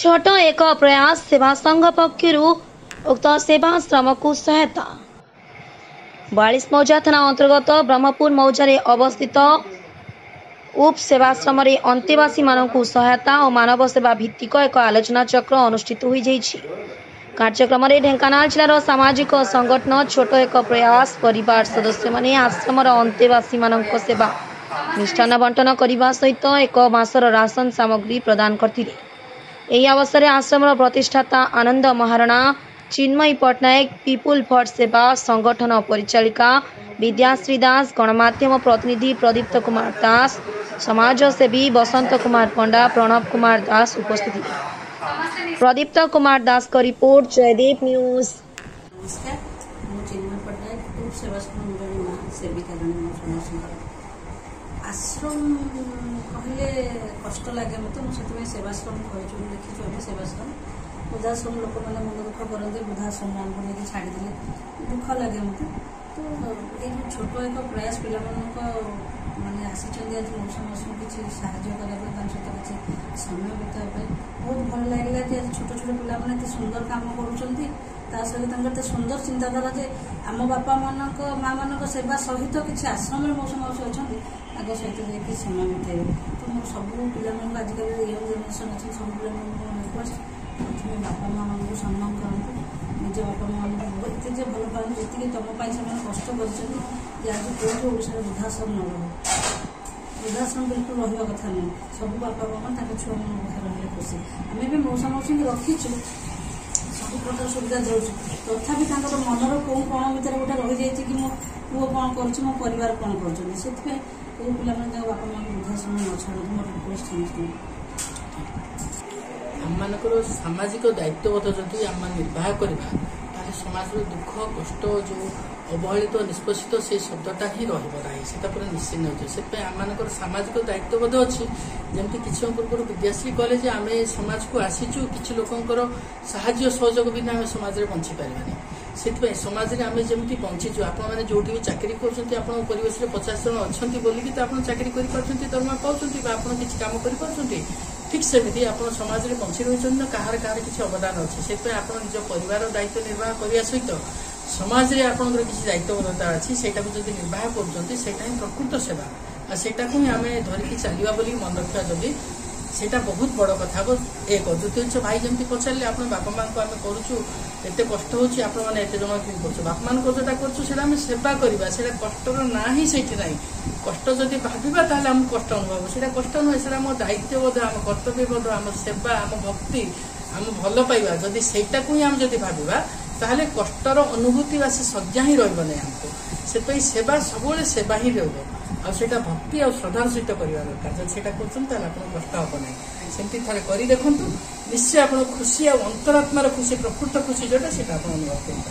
छोट एक प्रयास सेवा संघ पक्षर उक्त सेवाश्रम को सहायता 42 मौजा थाना अंतर्गत ब्रह्मपुर मौजा अवस्थित उप सेवाश्रम अंतेवासी मानक सहायता और मानव सेवा भित्तिक एक आलोचना चक्र अनुष्ठित हो कार्यक्रम ढेंकानाल जिलार सामाजिक संगठन छोट एक प्रयास परिवार सदस्य माने आश्रम अंतेवासी मानक सेवा मिष्टान्न बंटन करने सहित एक मासर राशन सामग्री प्रदान करते। यही अवसर में आश्रम प्रतिष्ठाता आनंद महारणा चिन्मयी पट्टनायक पीपुल फॉर सेवा संगठन परिचालिका विद्याश्री दास गणमाध्यम प्रतिनिधि प्रदीप्त कुमार दास समाजसेवी वसंत कुमार पंडा प्रणव कुमार दास उपस्थित थे। प्रदीप्त कुमार दास का रिपोर्ट जयदेव न्यूज। नमस्कार, चिन्मयी पट्टनायक सेविका आश्रम कहले कष्ट लगे मत मुझे सेवाश्रम कहूँ लिखी आम सेवाश्रम वृद्धाश्रम लोक मैंने मन दुख करते वृद्धाश्रम नहीं छाड़दे दुख लगे मत। तो ये छोट एक प्रयास पिला मैंने आसी आज मौसा मौसम किसी साहय करने सहित किसी समय बिताई बहुत भल लगे कि आज छोट छोट पे सुंदर कम कर सहित सुंदर चिंताधारा जे आम बापा मानक माँ मान सेवा सहित किसी आश्रम मौसा मौसी अच्छा आग सहित जाकि समय बिताइबे। तो मैं सब पिला आजिकल यंग जेनेरेशन अच्छे सब पिला रिक्वेस्ट प्रथम बापा माँ मान सम्मान करते निज बापा माँ एत भल पाते जी तुम से कष्ट कर आज कौट ओडार वृद्धाश्रम न रहे वृद्धाश्रम बिल्कुल रहा कथा नहीं सब बापा माँ छुआ पाखे रही खुशी आम भी मौसा मौसी रखीचु सब प्रकार सुविधा दौर तथापि मनर कौ कण भर गोटे रही जाए कि मो पुओ कौन कर मो परिवार कौन कर पे बापा माँ वृद्धाश्रम न छाड़ मोर रिक्वेस्ट आम सामाजिक दायित्वबोध जदि आम निर्वाह करवा समाज दुख कष्ट जो अवहेलित निष्पेषित से शब्दटा ही रही से निश्चिन्न हो से आम सामाजिक दायित्वबोध अच्छी जमी किसी पूर्व विद्याश्री कहले जे आम समाज को आसीचु किसी लोकंर साहाय्य सहयोग बिना आम समाज में बंची पारानी से समाज में आम जमी बंचीचु आपने जो भी चाकरी करवेश में 50 जन अच्छा बोलिकी तो आप चाकरी कर दरमा पाँच किसी कम कर ठीक सेमती आप समाज में बंची रही कहार कहार किसी अवदान अच्छे से आप निज परिवार दायित्व निर्वाह करने सहित समाज में आपंकर किसी दायित्वबद्धता अच्छी से निर्वाह कर प्रकृत सेवा आ सेटा को ही आम धरिकी चलवा बोली मन रखा जदि सेटा बहुत बड़ कथा हम एक द्वितीय भाई जमी पचारे आप बापा माँ को आम करुचु एत कष्ट होते जन कर बापा मान जोटा कर सेवा करवा से कष्टर ना ही से कष्ट जदि भाविबा ताले आम कष्ट अनुभव से कष्ट नुहे से आम दायित्वबोध आम कर्तव्यबोध आम सेवा आम भक्ति आम भल पाइबा जदि सेटा को ही आम जदि भाविबा ताले कष्टर अनुभूति बा से सज्जा ही रही आमको से सेवा सब सेवा ही रही आटा भक्ति और श्रद्धा सहित करवा दरकार जब से कष्ट हम ना सेमती थे कर देखु निश्चय आप खुशी और अंतरात्मार खुशी प्रकृत खुशी जोटा से अनुभव करें।